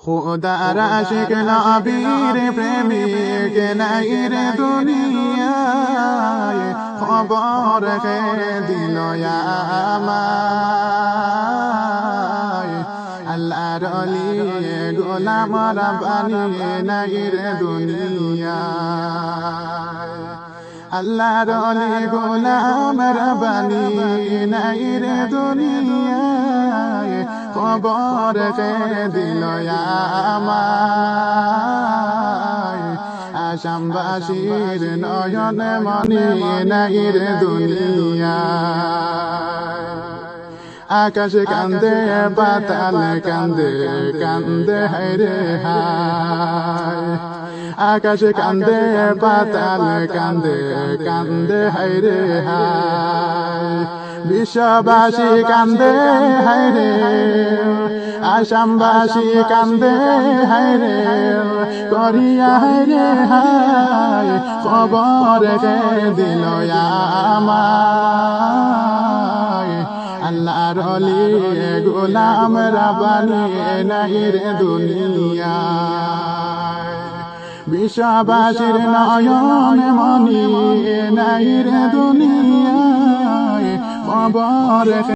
খুদার আশিক নবীর প্রেমিক নাই রে দুনিয়ায়, খবর কে দিল আমায়। আল্লাহর ওলি গোলাম রাব্বানি নাই রে দুনিয়ায়, আল্লাহর ওলি গোলাম রাব্বানি নাই রে দুনিয়ায়, খবর কে দিল আমায়। আসামবাসীর নয়ন মনি নাই রে দুনিয়ায়। আকাশ কান্দে পাতাল কান্দে কান্দে হায়রে হায়, আকাশ কান্দে পাতাল কান্দে কান্দে হায়রে হায়। বিশ্ববাসী কান্দে হায়রে, আসামবাসী কান্দে হায়রে, করিয়া হায়রে হায়, খবর কে দিল আমায়। আল্লাহর ওলি গোলাম রাব্বানি নাই রে দুনিয়ায়, বিশ্ববাসীর নয়ন মনি নাই রে দুনিয়ায়, খবর